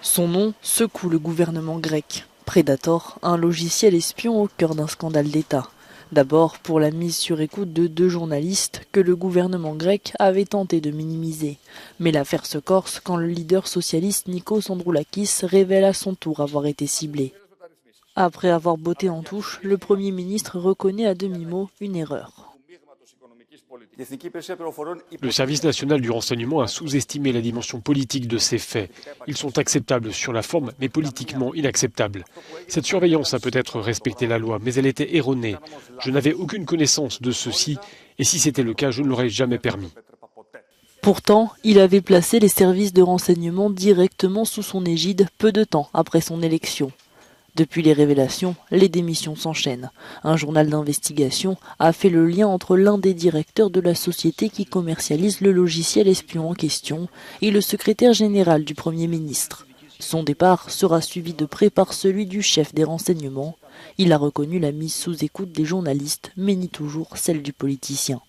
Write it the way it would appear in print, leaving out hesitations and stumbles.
Son nom secoue le gouvernement grec. Predator, un logiciel espion au cœur d'un scandale d'État. D'abord pour la mise sur écoute de 2 journalistes que le gouvernement grec avait tenté de minimiser. Mais l'affaire se corse quand le leader socialiste Nikos Androulakis révèle à son tour avoir été ciblé. Après avoir botté en touche, le Premier ministre reconnaît à demi-mot une erreur. Le service national du renseignement a sous-estimé la dimension politique de ces faits. Ils sont acceptables sur la forme, mais politiquement inacceptables. Cette surveillance a peut-être respecté la loi, mais elle était erronée. Je n'avais aucune connaissance de ceci, et si c'était le cas, je ne l'aurais jamais permis. Pourtant, il avait placé les services de renseignement directement sous son égide peu de temps après son élection. Depuis les révélations, les démissions s'enchaînent. Un journal d'investigation a fait le lien entre l'un des directeurs de la société qui commercialise le logiciel espion en question et le secrétaire général du Premier ministre. Son départ sera suivi de près par celui du chef des renseignements. Il a reconnu la mise sous écoute des journalistes, mais nie toujours celle du politicien.